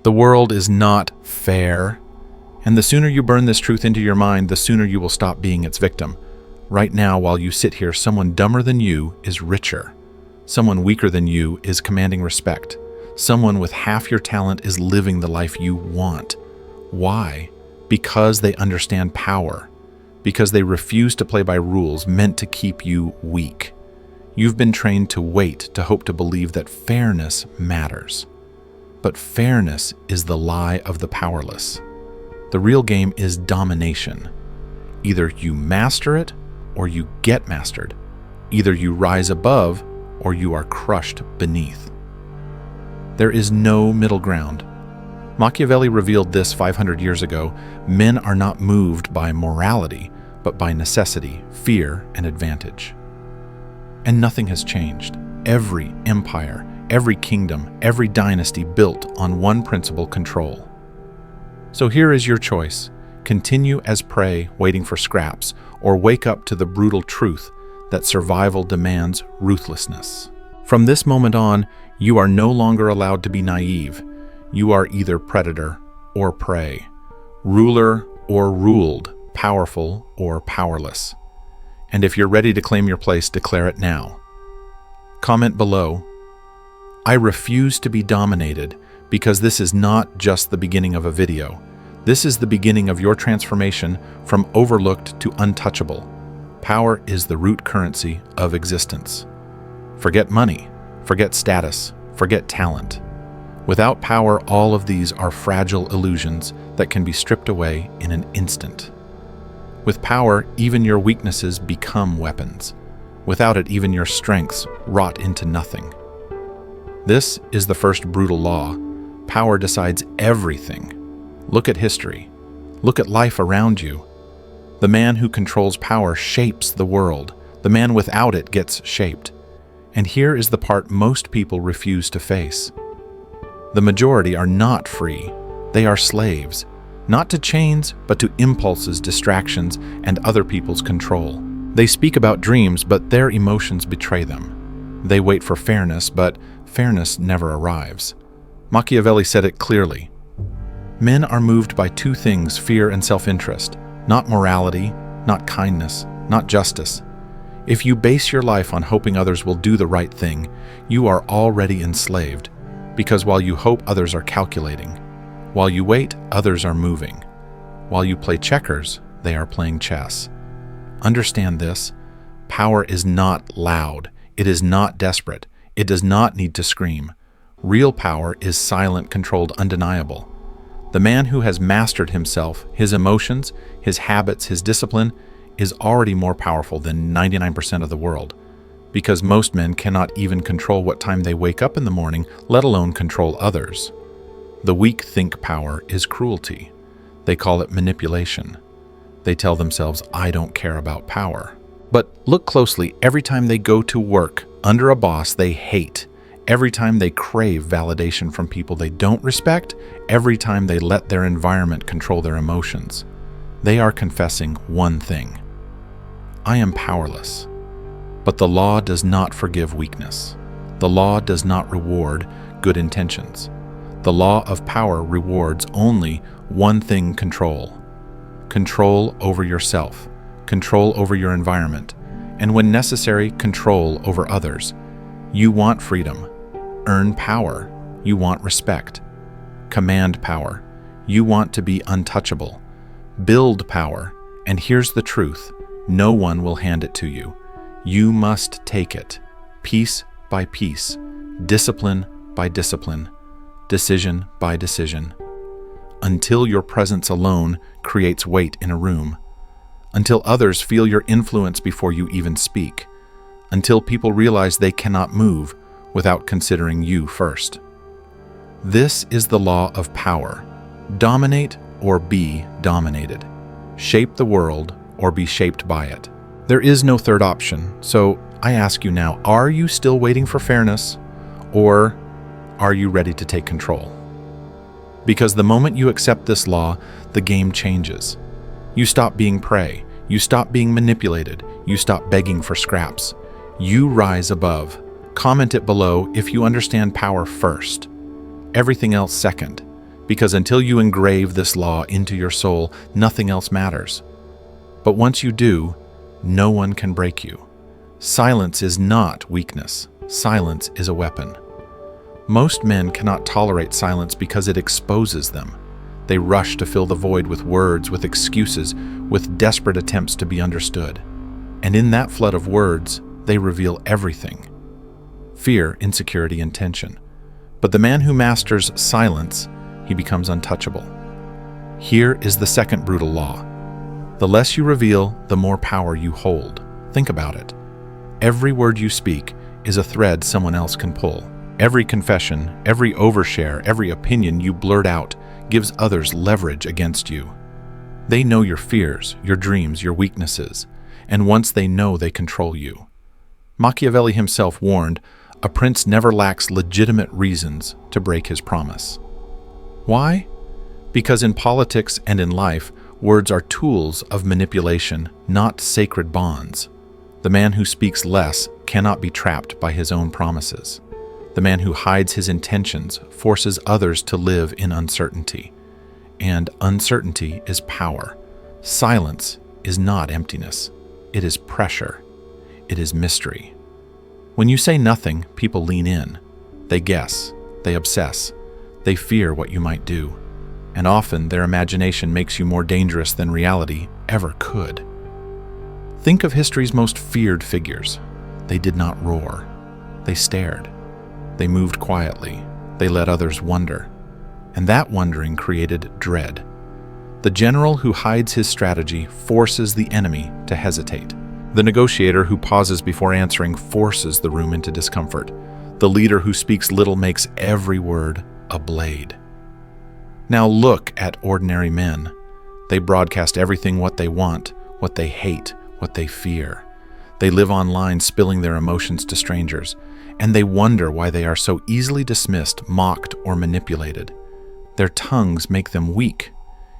The world is not fair, and the sooner you burn this truth into your mind, the sooner you will stop being its victim. Right now, while you sit here, someone dumber than you is richer. Someone weaker than you is commanding respect. Someone with half your talent is living the life you want. Why? Because they understand power. Because they refuse to play by rules meant to keep you weak. You've been trained to wait, to hope, to believe that fairness matters. But fairness is the lie of the powerless. The real game is domination. Either you master it or you get mastered. Either you rise above or you are crushed beneath. There is no middle ground. Machiavelli revealed this 500 years ago. Men are not moved by morality, but by necessity, fear, and advantage. And nothing has changed. Every empire, every kingdom, every dynasty built on one principle: control. So here is your choice. Continue as prey, waiting for scraps, or wake up to the brutal truth that survival demands ruthlessness. From this moment on, you are no longer allowed to be naive. You are either predator or prey, ruler or ruled, powerful or powerless. And if you're ready to claim your place, declare it now. Comment below, "I refuse to be dominated," because this is not just the beginning of a video. This is the beginning of your transformation from overlooked to untouchable. Power is the root currency of existence. Forget money, forget status, forget talent. Without power, all of these are fragile illusions that can be stripped away in an instant. With power, even your weaknesses become weapons. Without it, even your strengths rot into nothing. This is the first brutal law. Power decides everything. Look at history. Look at life around you. The man who controls power shapes the world. The man without it gets shaped. And here is the part most people refuse to face. The majority are not free. They are slaves. Not to chains, but to impulses, distractions, and other people's control. They speak about dreams, but their emotions betray them. They wait for fairness, but fairness never arrives. Machiavelli said it clearly. Men are moved by two things: fear and self-interest, not morality, not kindness, not justice. If you base your life on hoping others will do the right thing, you are already enslaved, because while you hope, others are calculating. While you wait, others are moving. While you play checkers, they are playing chess. Understand this: power is not loud. It is not desperate. It does not need to scream. Real power is silent, controlled, undeniable. The man who has mastered himself, his emotions, his habits, his discipline, is already more powerful than 99% of the world, because most men cannot even control what time they wake up in the morning, let alone control others. The weak think power is cruelty. They call it manipulation. They tell themselves, "I don't care about power." But look closely. Every time they go to work under a boss they hate, every time they crave validation from people they don't respect, every time they let their environment control their emotions, they are confessing one thing: I am powerless. But the law does not forgive weakness. The law does not reward good intentions. The law of power rewards only one thing: control. Control over yourself, control over your environment, and when necessary, control over others. You want freedom. Earn power. You want respect. Command power. You want to be untouchable. Build power. And here's the truth: no one will hand it to you. You must take it, piece by piece, discipline by discipline, decision by decision, until your presence alone creates weight in a room, until others feel your influence before you even speak, until people realize they cannot move without considering you first. This is the law of power. Dominate or be dominated. Shape the world or be shaped by it. There is no third option, so I ask you now, are you still waiting for fairness, or are you ready to take control? Because the moment you accept this law, the game changes. You stop being prey. You stop being manipulated. You stop begging for scraps. You rise above. Comment it below if you understand power first. Everything else second. because until you engrave this law into your soul, nothing else matters. But once you do, no one can break you. Silence is not weakness. Silence is a weapon. Most men cannot tolerate silence because it exposes them. They rush to fill the void with words, with excuses, with desperate attempts to be understood. And in that flood of words, they reveal everything: fear, insecurity, and tension. But the man who masters silence, he becomes untouchable. Here is the second brutal law. The less you reveal, the more power you hold. Think about it. Every word you speak is a thread someone else can pull. Every confession, every overshare, every opinion you blurt out gives others leverage against you. They know your fears, your dreams, your weaknesses, and once they know, they control you. Machiavelli himself warned, "A prince never lacks legitimate reasons to break his promise." Why? Because in politics and in life, words are tools of manipulation, not sacred bonds. The man who speaks less cannot be trapped by his own promises. The man who hides his intentions forces others to live in uncertainty. And uncertainty is power. Silence is not emptiness. It is pressure. It is mystery. When you say nothing, people lean in. They guess. They obsess. They fear what you might do. And often their imagination makes you more dangerous than reality ever could. Think of history's most feared figures. They did not roar. They stared. They moved quietly. They let others wonder. And that wondering created dread. The general who hides his strategy forces the enemy to hesitate. The negotiator who pauses before answering forces the room into discomfort. The leader who speaks little makes every word a blade. Now look at ordinary men. They broadcast everything: what they want, what they hate, what they fear. They live online spilling their emotions to strangers, and they wonder why they are so easily dismissed, mocked, or manipulated. Their tongues make them weak.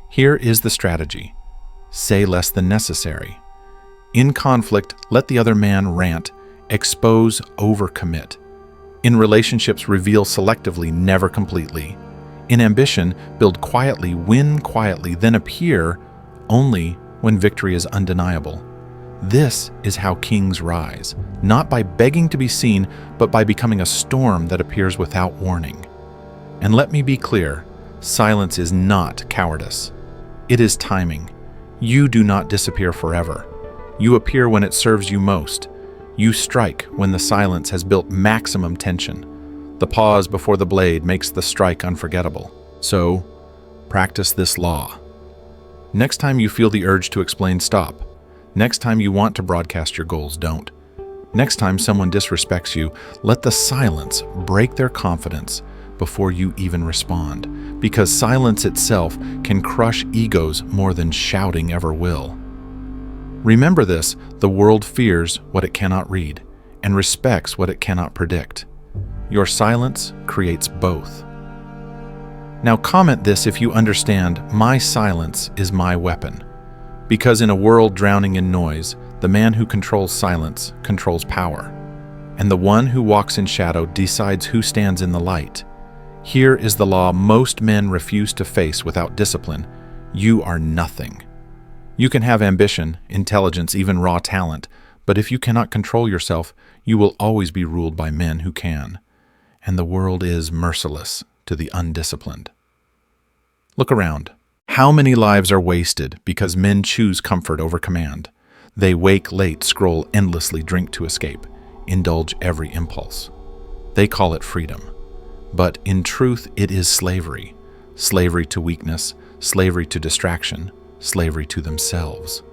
Here is the strategy: say less than necessary. In conflict, let the other man rant. Expose, overcommit. In relationships, reveal selectively, never completely. In ambition, build quietly, win quietly, then appear only when victory is undeniable. This is how kings rise, not by begging to be seen, but by becoming a storm that appears without warning. And let me be clear, silence is not cowardice. It is timing. You do not disappear forever. You appear when it serves you most. You strike when the silence has built maximum tension. The pause before the blade makes the strike unforgettable. So, practice this law. Next time you feel the urge to explain, stop. Next time you want to broadcast your goals, don't. Next time someone disrespects you, let the silence break their confidence before you even respond, because silence itself can crush egos more than shouting ever will. Remember this: the world fears what it cannot read and respects what it cannot predict. Your silence creates both. Now comment this if you understand: my silence is my weapon. Because in a world drowning in noise, the man who controls silence controls power. And the one who walks in shadow decides who stands in the light. Here is the law most men refuse to face without discipline: you are nothing. You can have ambition, intelligence, even raw talent, but if you cannot control yourself, you will always be ruled by men who can. And the world is merciless to the undisciplined. Look around. How many lives are wasted because men choose comfort over command? They wake late, scroll endlessly, drink to escape, indulge every impulse. They call it freedom. But in truth, it is slavery. Slavery to weakness, slavery to distraction, slavery to themselves.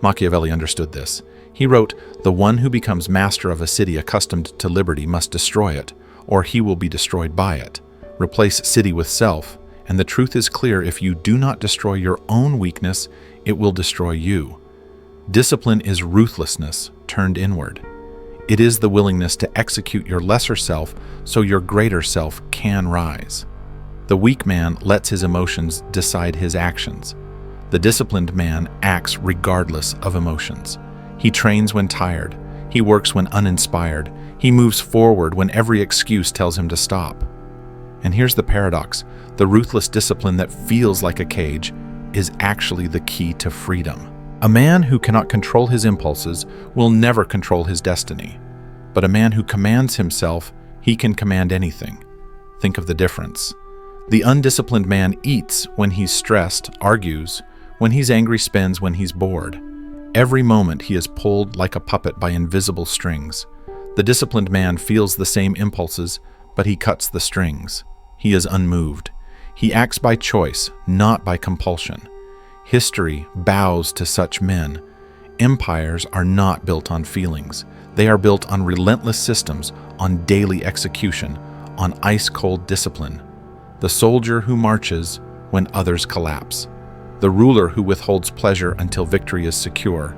Machiavelli understood this. He wrote, "The one who becomes master of a city accustomed to liberty must destroy it, or he will be destroyed by it. Replace city with self, and the truth is clear: if you do not destroy your own weakness, it will destroy you." Discipline is ruthlessness turned inward. It is the willingness to execute your lesser self so your greater self can rise. The weak man lets his emotions decide his actions. The disciplined man acts regardless of emotions. He trains when tired. He works when uninspired. He moves forward when every excuse tells him to stop. And here's the paradox: The ruthless discipline that feels like a cage is actually the key to freedom. A man who cannot control his impulses will never control his destiny. But a man who commands himself, he can command anything. Think of the difference. The undisciplined man eats when he's stressed, argues, when he's angry, spends when he's bored. Every moment he is pulled like a puppet by invisible strings. The disciplined man feels the same impulses, but he cuts the strings. He is unmoved. He acts by choice, not by compulsion. History bows to such men. Empires are not built on feelings. They are built on relentless systems, on daily execution, on ice-cold discipline. The soldier who marches when others collapse. The ruler who withholds pleasure until victory is secure.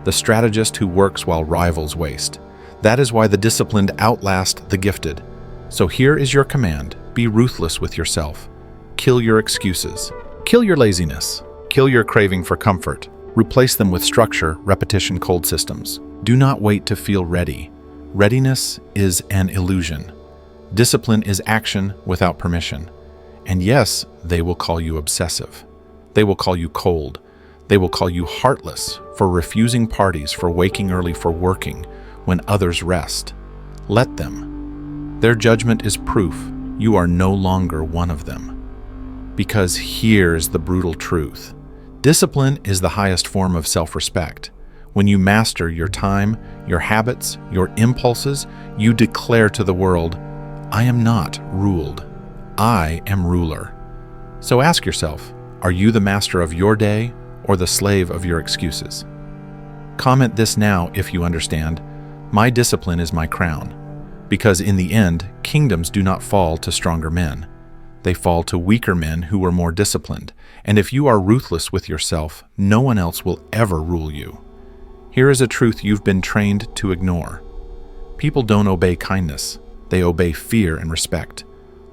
The strategist who works while rivals waste. That is why the disciplined outlast the gifted. So here is your command. Be ruthless with yourself. Kill your excuses. Kill your laziness. Kill your craving for comfort. Replace them with structure, repetition, cold systems. Do not wait to feel ready. Readiness is an illusion. Discipline is action without permission. And yes, they will call you obsessive. They will call you cold. They will call you heartless for refusing parties, for waking early, for working when others rest. Let them. Their judgment is proof you are no longer one of them. Because here's the brutal truth. Discipline is the highest form of self-respect. When you master your time, your habits, your impulses, you declare to the world, I am not ruled. I am ruler. So ask yourself, are you the master of your day or the slave of your excuses? Comment this now if you understand. My discipline is my crown. Because in the end, kingdoms do not fall to stronger men. They fall to weaker men who are more disciplined. And if you are ruthless with yourself, no one else will ever rule you. Here is a truth you've been trained to ignore. People don't obey kindness. They obey fear and respect.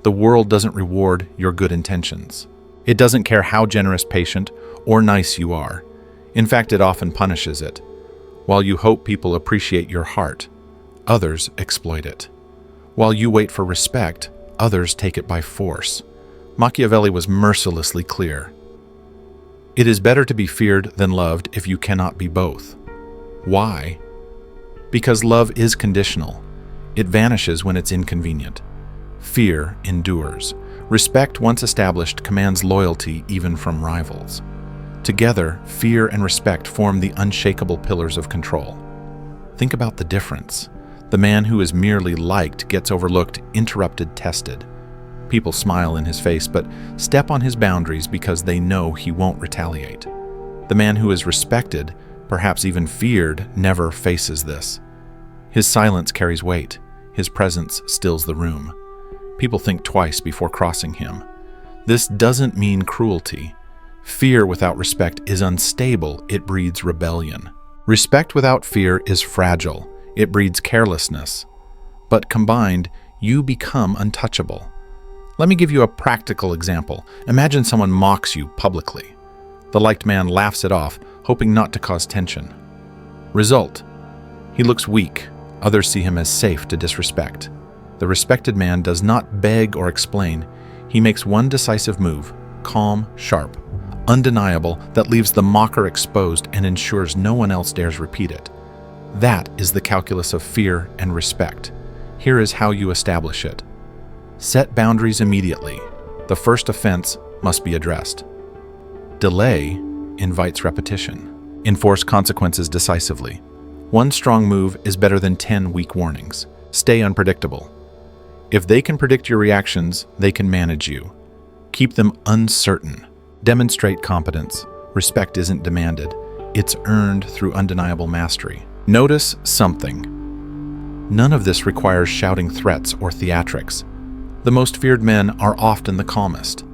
The world doesn't reward your good intentions. It doesn't care how generous, patient, or nice you are. In fact, it often punishes it. While you hope people appreciate your heart, others exploit it. While you wait for respect, others take it by force. Machiavelli was mercilessly clear. It is better to be feared than loved if you cannot be both. Why? Because love is conditional. It vanishes when it's inconvenient. Fear endures. Respect, once established, commands loyalty even from rivals. Together, fear and respect form the unshakable pillars of control. Think about the difference. The man who is merely liked gets overlooked, interrupted, tested. People smile in his face, but step on his boundaries because they know he won't retaliate. The man who is respected, perhaps even feared, never faces this. His silence carries weight. His presence stills the room. People think twice before crossing him. This doesn't mean cruelty. Fear without respect is unstable. It breeds rebellion. Respect without fear is fragile. It breeds carelessness. But combined, you become untouchable. Let me give you a practical example. Imagine someone mocks you publicly. The liked man laughs it off, hoping not to cause tension. Result: he looks weak. Others see him as safe to disrespect. The respected man does not beg or explain. He makes one decisive move, calm, sharp, undeniable, that leaves the mocker exposed and ensures no one else dares repeat it. That is the calculus of fear and respect. Here is how you establish it. Set boundaries immediately. The first offense must be addressed. Delay invites repetition. Enforce consequences decisively. One strong move is better than 10 weak warnings. Stay unpredictable. If they can predict your reactions, they can manage you. Keep them uncertain. Demonstrate competence. Respect isn't demanded. It's earned through undeniable mastery. Notice something. None of this requires shouting threats or theatrics. The most feared men are often the calmest.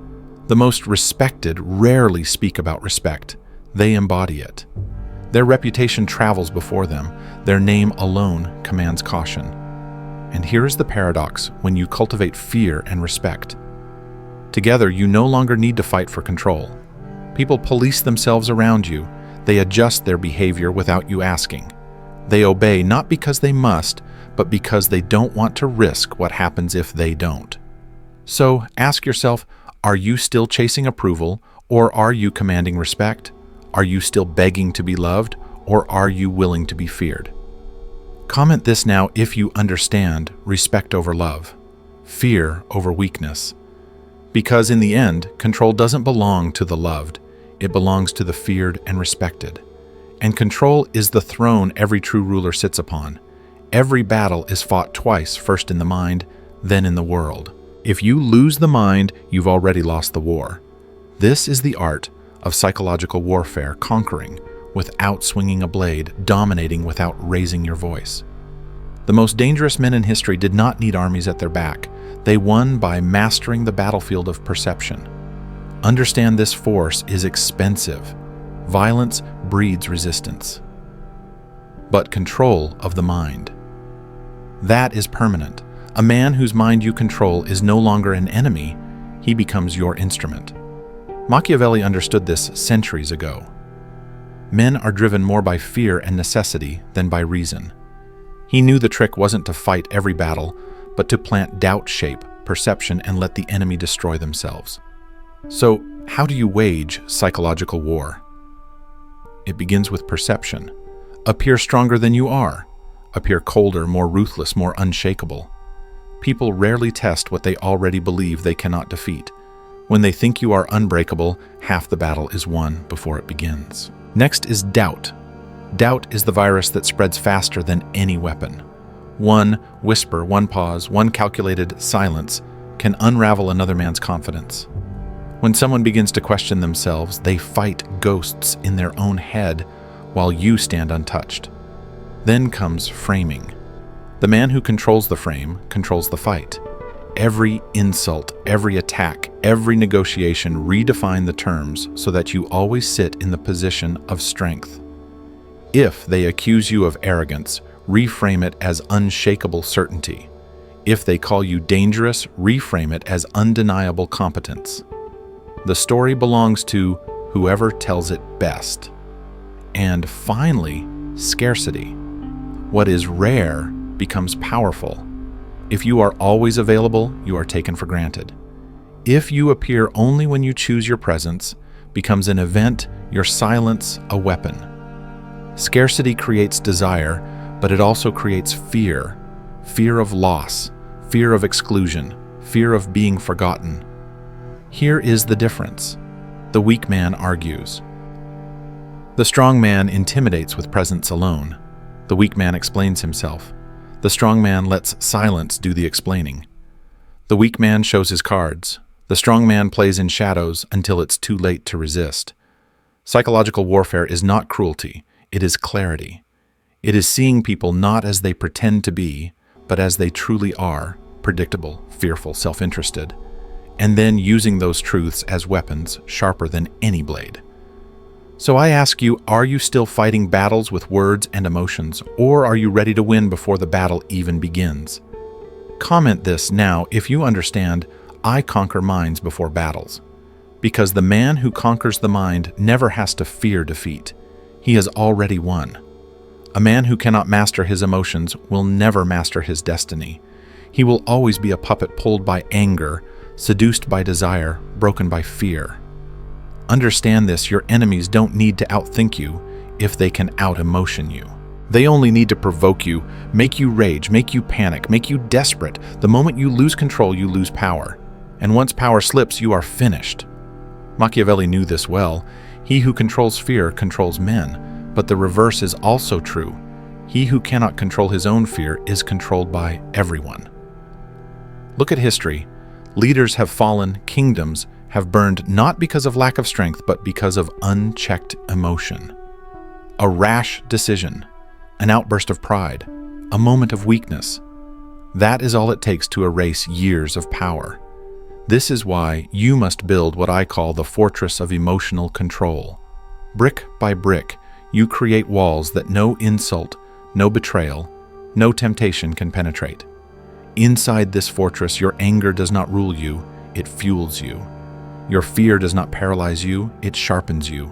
The most respected rarely speak about respect. They embody it. Their reputation travels before them. Their name alone commands caution. And here is the paradox when you cultivate fear and respect. Together, you no longer need to fight for control. People police themselves around you. They adjust their behavior without you asking. They obey not because they must, but because they don't want to risk what happens if they don't. So ask yourself, Are you still chasing approval, or are you commanding respect? Are you still begging to be loved, or are you willing to be feared? Comment this now if you understand respect over love, fear over weakness. Because in the end, control doesn't belong to the loved, it belongs to the feared and respected. And control is the throne every true ruler sits upon. Every battle is fought twice, first in the mind, then in the world. If you lose the mind, you've already lost the war. This is the art of psychological warfare, conquering without swinging a blade, dominating without raising your voice. The most dangerous men in history did not need armies at their back. They won by mastering the battlefield of perception. Understand this force is expensive. Violence breeds resistance. But control of the mind, that is permanent. A man whose mind you control is no longer an enemy, he becomes your instrument. Machiavelli understood this centuries ago. Men are driven more by fear and necessity than by reason. He knew the trick wasn't to fight every battle, but to plant doubt, shape perception, and let the enemy destroy themselves. So, how do you wage psychological war? It begins with perception. Appear stronger than you are. Appear colder, more ruthless, more unshakable. People rarely test what they already believe they cannot defeat. When they think you are unbreakable, half the battle is won before it begins. Next is doubt. Doubt is the virus that spreads faster than any weapon. One whisper, one pause, one calculated silence can unravel another man's confidence. When someone begins to question themselves, they fight ghosts in their own head while you stand untouched. Then comes framing. The man who controls the frame controls the fight. Every insult, every attack, every negotiation redefine the terms so that you always sit in the position of strength. If they accuse you of arrogance, reframe it as unshakable certainty. If they call you dangerous, reframe it as undeniable competence. The story belongs to whoever tells it best. And finally, scarcity. What is rare becomes powerful. If you are always available, you are taken for granted. If you appear only when you choose your presence, becomes an event, your silence a weapon. Scarcity creates desire, but it also creates fear. Fear of loss, fear of exclusion, fear of being forgotten. Here is the difference. The weak man argues. The strong man intimidates with presence alone. The weak man explains himself. The strong man lets silence do the explaining. The weak man shows his cards. The strong man plays in shadows until it's too late to resist. Psychological warfare is not cruelty, it is clarity. It is seeing people not as they pretend to be, but as they truly are, predictable, fearful, self-interested, and then using those truths as weapons sharper than any blade. So I ask you, are you still fighting battles with words and emotions, or are you ready to win before the battle even begins? Comment this now if you understand, I conquer minds before battles. Because the man who conquers the mind never has to fear defeat. He has already won. A man who cannot master his emotions will never master his destiny. He will always be a puppet pulled by anger, seduced by desire, broken by fear. Understand this, your enemies don't need to outthink you if they can out-emotion you. They only need to provoke you, make you rage, make you panic, make you desperate. The moment you lose control, you lose power. And once power slips, you are finished. Machiavelli knew this well. He who controls fear controls men, but the reverse is also true. He who cannot control his own fear is controlled by everyone. Look at history. Leaders have fallen, kingdoms have burned not because of lack of strength, but because of unchecked emotion. A rash decision, an outburst of pride, a moment of weakness. That is all it takes to erase years of power. This is why you must build what I call the fortress of emotional control. Brick by brick, you create walls that no insult, no betrayal, no temptation can penetrate. Inside this fortress, your anger does not rule you, it fuels you. Your fear does not paralyze you, it sharpens you.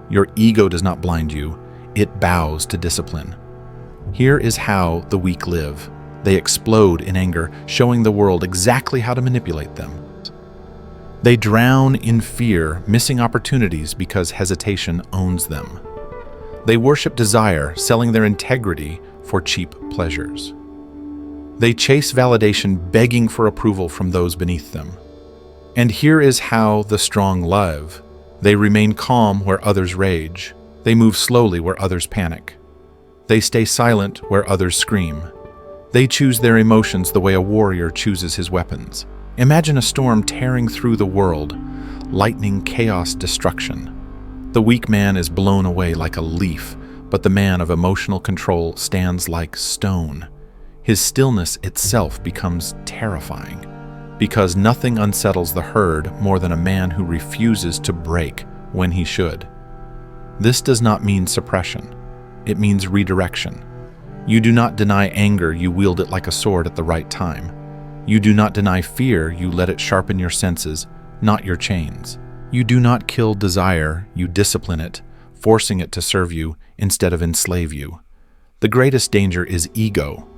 Your ego does not blind you, it bows to discipline. Here is how the weak live. They explode in anger, showing the world exactly how to manipulate them. They drown in fear, missing opportunities because hesitation owns them. They worship desire, selling their integrity for cheap pleasures. They chase validation, begging for approval from those beneath them. And here is how the strong live. They remain calm where others rage. They move slowly where others panic. They stay silent where others scream. They choose their emotions the way a warrior chooses his weapons. Imagine a storm tearing through the world, lightning, chaos, destruction. The weak man is blown away like a leaf, but the man of emotional control stands like stone. His stillness itself becomes terrifying, because nothing unsettles the herd more than a man who refuses to break when he should. This does not mean suppression. It means redirection. You do not deny anger, you wield it like a sword at the right time. You do not deny fear, you let it sharpen your senses, not your chains. You do not kill desire, you discipline it, forcing it to serve you instead of enslave you. The greatest danger is ego.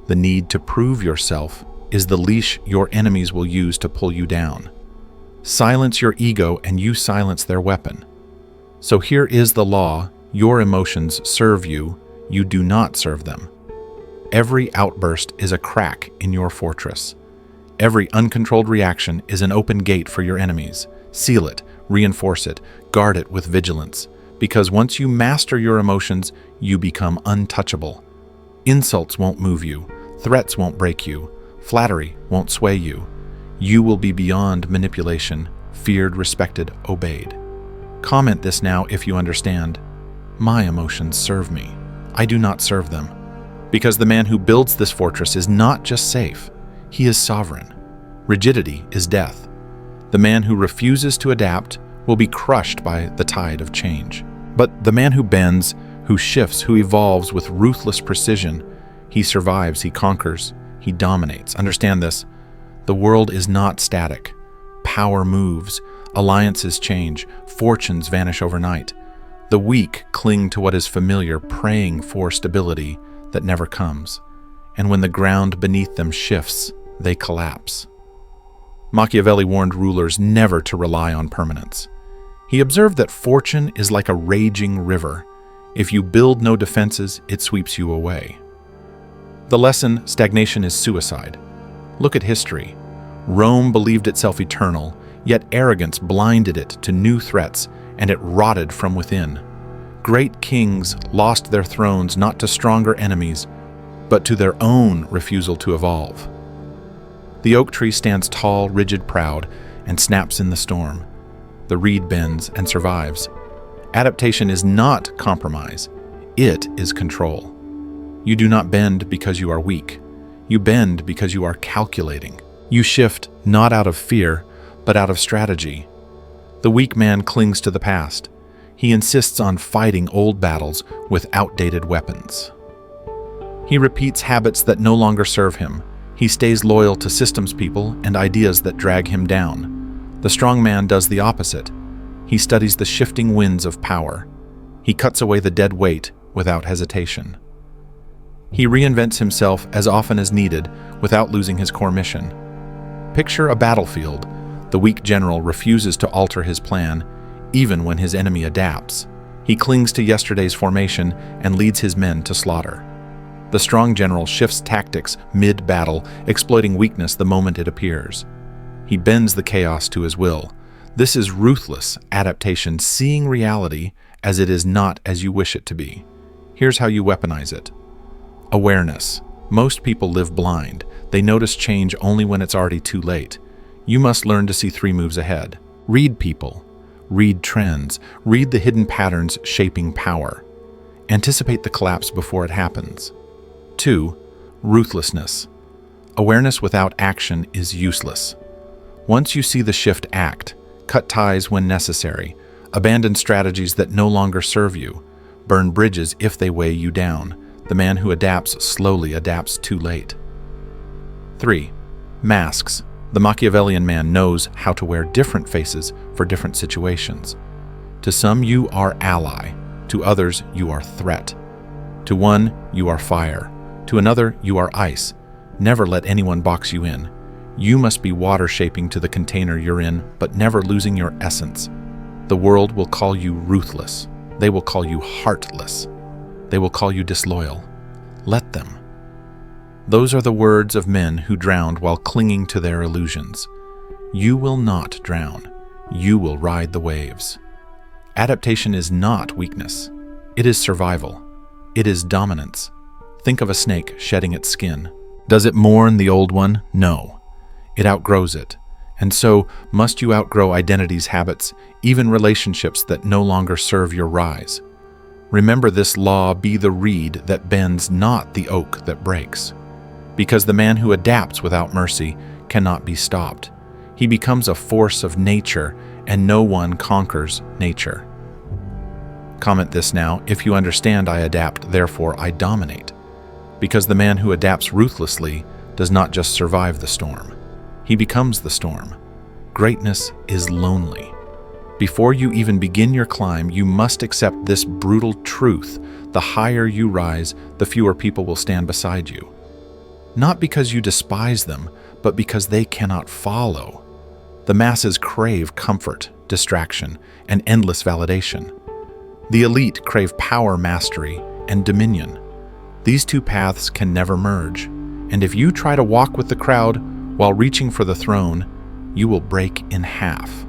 The need to prove yourself is the leash your enemies will use to pull you down. Silence your ego and you silence their weapon. So here is the law: your emotions serve you, you do not serve them. Every outburst is a crack in your fortress. Every uncontrolled reaction is an open gate for your enemies. Seal it, reinforce it, guard it with vigilance, because once you master your emotions, you become untouchable. Insults won't move you, threats won't break you, flattery won't sway you. You will be beyond manipulation, feared, respected, obeyed. Comment this now if you understand. My emotions serve me. I do not serve them. Because the man who builds this fortress is not just safe, he is sovereign. Rigidity is death. The man who refuses to adapt will be crushed by the tide of change. But the man who bends, who shifts, who evolves with ruthless precision, he survives, he conquers, he dominates. Understand this: the world is not static. Power moves, alliances change, fortunes vanish overnight. The weak cling to what is familiar, praying for stability that never comes. And when the ground beneath them shifts, they collapse. Machiavelli warned rulers never to rely on permanence. He observed that fortune is like a raging river. If you build no defenses, it sweeps you away. The lesson: stagnation is suicide. Look at history. Rome believed itself eternal, yet arrogance blinded it to new threats, and it rotted from within. Great kings lost their thrones not to stronger enemies, but to their own refusal to evolve. The oak tree stands tall, rigid, proud, and snaps in the storm. The reed bends and survives. Adaptation is not compromise. It is control. You do not bend because you are weak. You bend because you are calculating. You shift not out of fear, but out of strategy. The weak man clings to the past. He insists on fighting old battles with outdated weapons. He repeats habits that no longer serve him. He stays loyal to systems, people, and ideas that drag him down. The strong man does the opposite. He studies the shifting winds of power. He cuts away the dead weight without hesitation. He reinvents himself as often as needed without losing his core mission. Picture a battlefield. The weak general refuses to alter his plan, even when his enemy adapts. He clings to yesterday's formation and leads his men to slaughter. The strong general shifts tactics mid-battle, exploiting weakness the moment it appears. He bends the chaos to his will. This is ruthless adaptation, seeing reality as it is, not as you wish it to be. Here's how you weaponize it. Awareness. Most people live blind. They notice change only when it's already too late. You must learn to see 3 moves ahead. Read people. Read trends. Read the hidden patterns shaping power. Anticipate the collapse before it happens. 2. Ruthlessness. Awareness without action is useless. Once you see the shift, act. Cut ties when necessary. Abandon strategies that no longer serve you. Burn bridges if they weigh you down. The man who adapts slowly adapts too late. 3. Masks. The Machiavellian man knows how to wear different faces for different situations. To some, you are ally. To others, you are threat. To one, you are fire. To another, you are ice. Never let anyone box you in. You must be water shaping to the container you're in, but never losing your essence. The world will call you ruthless. They will call you heartless. They will call you disloyal. Let them. Those are the words of men who drowned while clinging to their illusions. You will not drown. You will ride the waves. Adaptation is not weakness. It is survival. It is dominance. Think of a snake shedding its skin. Does it mourn the old one? No. It outgrows it. And so must you outgrow identities, habits, even relationships that no longer serve your rise. Remember this law: be the reed that bends, not the oak that breaks. Because the man who adapts without mercy cannot be stopped. He becomes a force of nature, and no one conquers nature. Comment this now: if you understand, I adapt, therefore I dominate. Because the man who adapts ruthlessly does not just survive the storm. He becomes the storm. Greatness is lonely. Before you even begin your climb, you must accept this brutal truth: the higher you rise, the fewer people will stand beside you. Not because you despise them, but because they cannot follow. The masses crave comfort, distraction, and endless validation. The elite crave power, mastery, and dominion. These two paths can never merge, and if you try to walk with the crowd while reaching for the throne, you will break in half.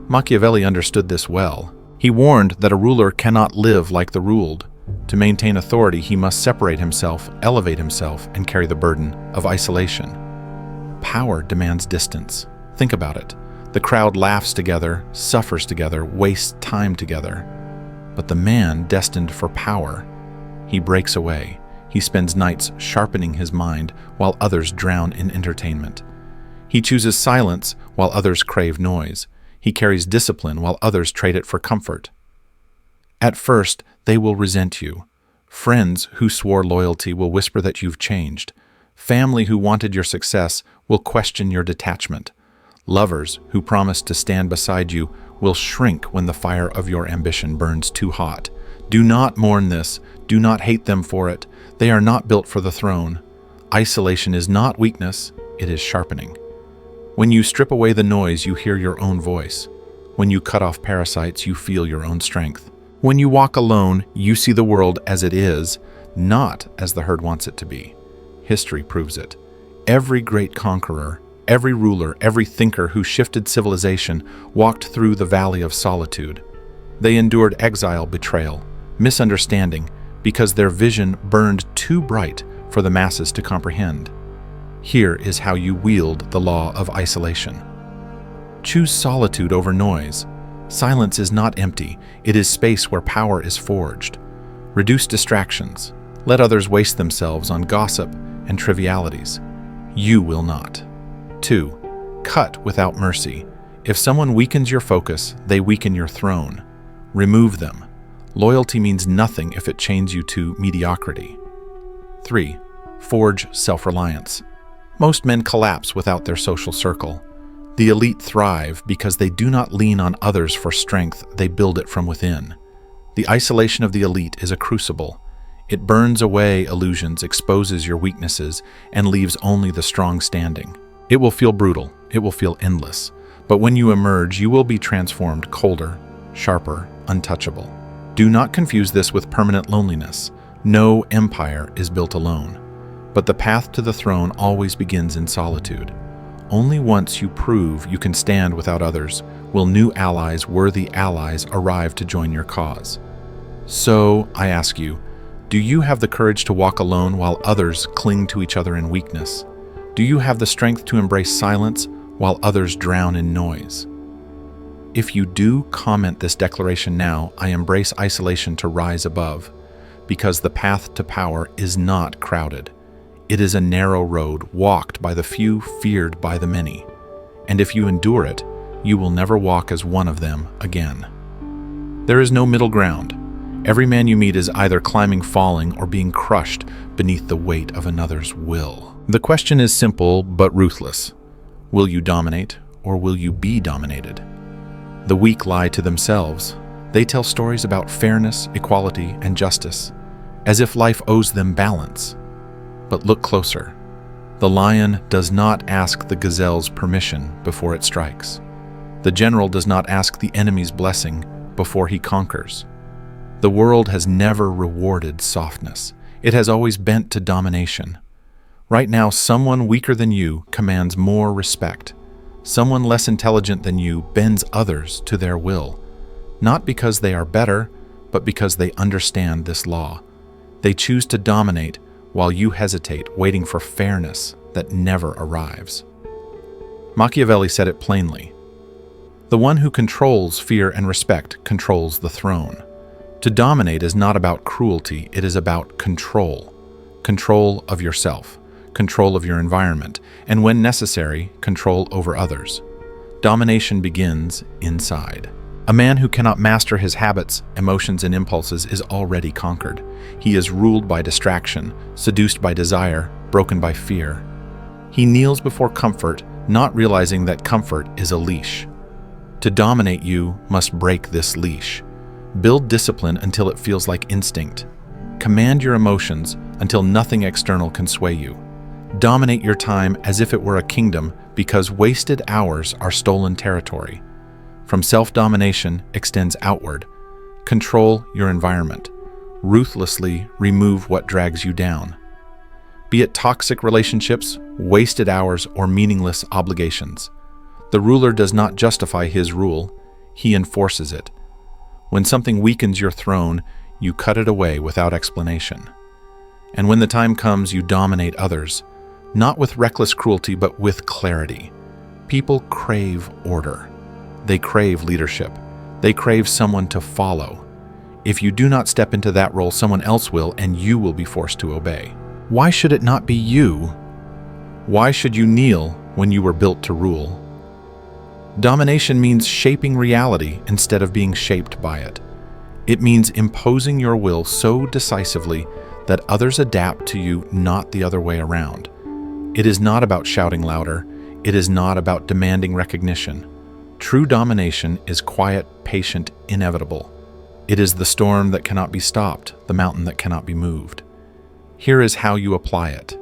Machiavelli understood this well. He warned that a ruler cannot live like the ruled. To maintain authority, he must separate himself, elevate himself, and carry the burden of isolation. Power demands distance. Think about it. The crowd laughs together, suffers together, wastes time together. But the man destined for power, he breaks away. He spends nights sharpening his mind while others drown in entertainment. He chooses silence while others crave noise. He carries discipline while others trade it for comfort. At first, they will resent you. Friends who swore loyalty will whisper that you've changed. Family who wanted your success will question your detachment. Lovers who promised to stand beside you will shrink when the fire of your ambition burns too hot. Do not mourn this. Do not hate them for it. They are not built for the throne. Isolation is not weakness, it is sharpening. When you strip away the noise, you hear your own voice. When you cut off parasites, you feel your own strength. When you walk alone, you see the world as it is, not as the herd wants it to be. History proves it. Every great conqueror, every ruler, every thinker who shifted civilization walked through the valley of solitude. They endured exile, betrayal, misunderstanding, because their vision burned too bright for the masses to comprehend. Here is how you wield the law of isolation. Choose solitude over noise. Silence is not empty, it is space where power is forged. Reduce distractions. Let others waste themselves on gossip and trivialities. You will not. 2. Cut without mercy. If someone weakens your focus, they weaken your throne. Remove them. Loyalty means nothing if it chains you to mediocrity. 3. Forge self-reliance. Most men collapse without their social circle. The elite thrive because they do not lean on others for strength, they build it from within. The isolation of the elite is a crucible. It burns away illusions, exposes your weaknesses, and leaves only the strong standing. It will feel brutal, it will feel endless, but when you emerge, you will be transformed, colder, sharper, untouchable. Do not confuse this with permanent loneliness. No empire is built alone, but the path to the throne always begins in solitude. Only once you prove you can stand without others will new allies, worthy allies, arrive to join your cause. So, I ask you, do you have the courage to walk alone while others cling to each other in weakness? Do you have the strength to embrace silence while others drown in noise? If you do, comment this declaration now: I embrace isolation to rise above, because the path to power is not crowded. It is a narrow road walked by the few, feared by the many. And if you endure it, you will never walk as one of them again. There is no middle ground. Every man you meet is either climbing, falling, or being crushed beneath the weight of another's will. The question is simple but ruthless. Will you dominate, or will you be dominated? The weak lie to themselves. They tell stories about fairness, equality, and justice, as if life owes them balance. But look closer. The lion does not ask the gazelle's permission before it strikes. The general does not ask the enemy's blessing before he conquers. The world has never rewarded softness. It has always bent to domination. Right now, someone weaker than you commands more respect. Someone less intelligent than you bends others to their will, not because they are better, but because they understand this law. They choose to dominate while you hesitate, waiting for fairness that never arrives. Machiavelli said it plainly. The one who controls fear and respect controls the throne. To dominate is not about cruelty, it is about control. Control of yourself, control of your environment, and when necessary, control over others. Domination begins inside. A man who cannot master his habits, emotions, and impulses is already conquered. He is ruled by distraction, seduced by desire, broken by fear. He kneels before comfort, not realizing that comfort is a leash. To dominate, you must break this leash. Build discipline until it feels like instinct. Command your emotions until nothing external can sway you. Dominate your time as if it were a kingdom, because wasted hours are stolen territory. From self-domination extends outward. Control your environment. Ruthlessly remove what drags you down. Be it toxic relationships, wasted hours, or meaningless obligations. The ruler does not justify his rule, he enforces it. When something weakens your throne, you cut it away without explanation. And when the time comes, you dominate others, not with reckless cruelty, but with clarity. People crave order. They crave leadership. They crave someone to follow. If you do not step into that role, someone else will, and you will be forced to obey. Why should it not be you? Why should you kneel when you were built to rule? Domination means shaping reality instead of being shaped by it. It means imposing your will so decisively that others adapt to you, not the other way around. It is not about shouting louder. It is not about demanding recognition. True domination is quiet, patient, inevitable. It is the storm that cannot be stopped, the mountain that cannot be moved. Here is how you apply it.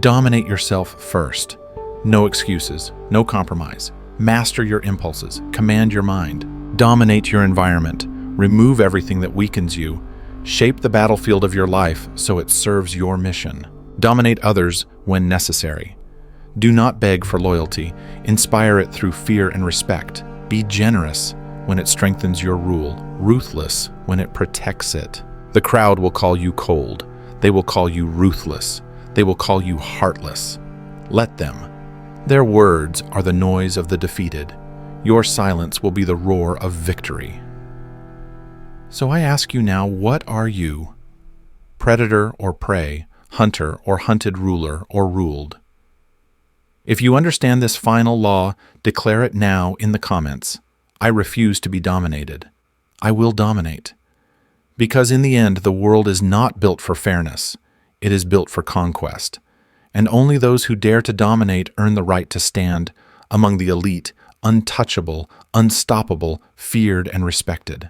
Dominate yourself first. No excuses, no compromise. Master your impulses, command your mind. Dominate your environment. Remove everything that weakens you. Shape the battlefield of your life so it serves your mission. Dominate others when necessary. Do not beg for loyalty. Inspire it through fear and respect. Be generous when it strengthens your rule, ruthless when it protects it. The crowd will call you cold. They will call you ruthless. They will call you heartless. Let them. Their words are the noise of the defeated. Your silence will be the roar of victory. So I ask you now, what are you? Predator or prey, hunter or hunted, ruler or ruled? If you understand this final law, declare it now in the comments. I refuse to be dominated. I will dominate. Because in the end, the world is not built for fairness. It is built for conquest. And only those who dare to dominate earn the right to stand among the elite, untouchable, unstoppable, feared, and respected.